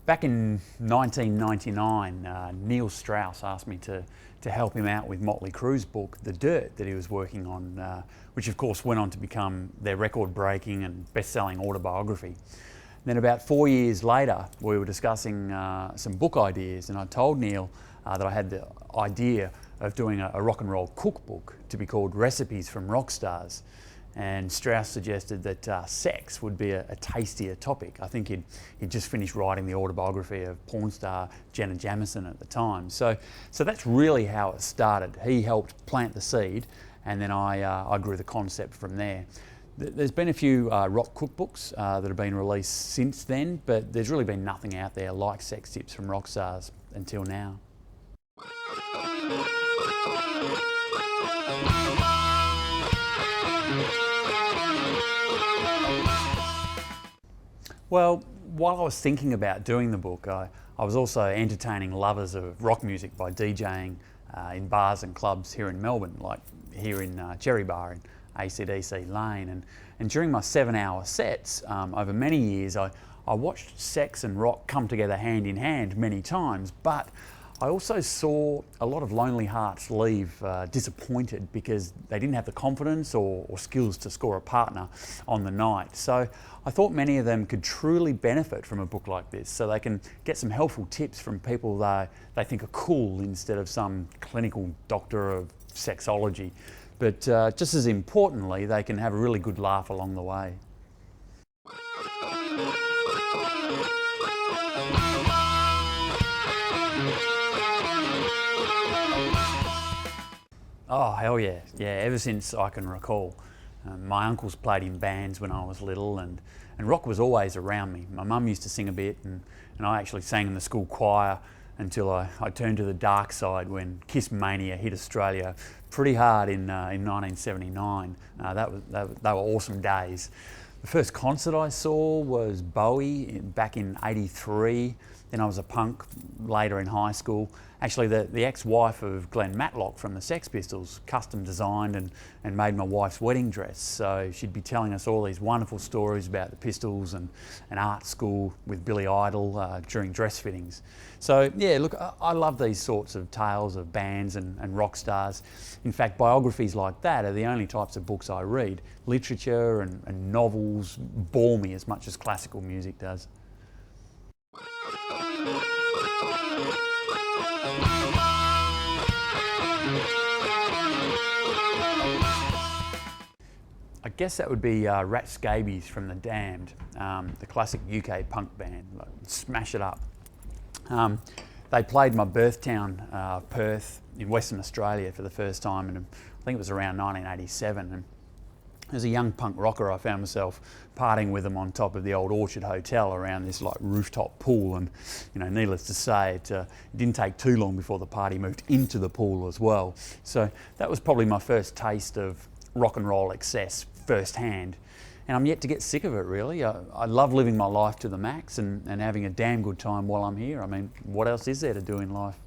Back in 1999, Neil Strauss asked me to help him out with Motley Crue's book, The Dirt, that he was working on, which of course went on to become their record-breaking and best-selling autobiography. Then about 4 years later, we were discussing some book ideas, and I told Neil that I had the idea of doing a rock and roll cookbook to be called Recipes from Rock Stars. And Strauss suggested that sex would be a tastier topic. I think he'd just finished writing the autobiography of porn star Jenna Jameson at the time. So that's really how it started. He helped plant the seed, and then I grew the concept from there. There's been a few rock cookbooks that have been released since then, but there's really been nothing out there like Sex Tips from Rock Stars until now. Well, while I was thinking about doing the book, I was also entertaining lovers of rock music by DJing in bars and clubs here in Melbourne, like here in Cherry Bar in AC/DC Lane. And during my 7-hour sets over many years, I watched sex and rock come together hand in hand many times, but I also saw a lot of lonely hearts leave disappointed because they didn't have the confidence or skills to score a partner on the night. So I thought many of them could truly benefit from a book like this, so they can get some helpful tips from people they think are cool instead of some clinical doctor of sexology. But just as importantly, they can have a really good laugh along the way. Oh, hell yeah. Yeah, ever since I can recall. My uncles played in bands when I was little, and rock was always around me. My mum used to sing a bit, and I actually sang in the school choir until I turned to the dark side when Kiss Mania hit Australia pretty hard in 1979. They were awesome days. The first concert I saw was Bowie back in '83. Then I was a punk later in high school. Actually, the ex-wife of Glenn Matlock from the Sex Pistols custom designed and made my wife's wedding dress. So she'd be telling us all these wonderful stories about the Pistols and art school with Billy Idol during dress fittings. So yeah, look, I love these sorts of tales of bands and rock stars. In fact, biographies like that are the only types of books I read. Literature and novels bore me as much as classical music does. I guess that would be Rat Scabies from The Damned, the classic UK punk band. Like, smash it up. They played my birth town, Perth, in Western Australia for the first time, and I think it was around 1987. And as a young punk rocker, I found myself partying with them on top of the old Orchard Hotel around this like rooftop pool, and needless to say, it didn't take too long before the party moved into the pool as well. So that was probably my first taste of rock and roll excess firsthand, and I'm yet to get sick of it really. I love living my life to the max and having a damn good time while I'm here. I mean, what else is there to do in life?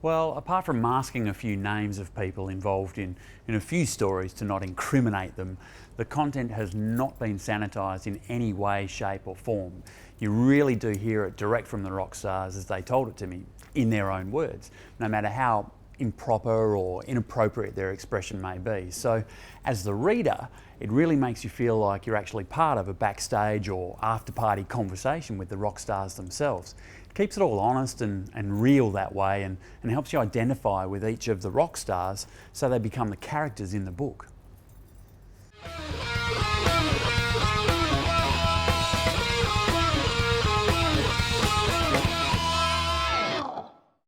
Well, apart from masking a few names of people involved in a few stories to not incriminate them, the content has not been sanitised in any way, shape or form. You really do hear it direct from the rock stars as they told it to me, in their own words, no matter how improper or inappropriate their expression may be. So as the reader, it really makes you feel like you're actually part of a backstage or after-party conversation with the rock stars themselves. It keeps it all honest and real that way, and helps you identify with each of the rock stars so they become the characters in the book.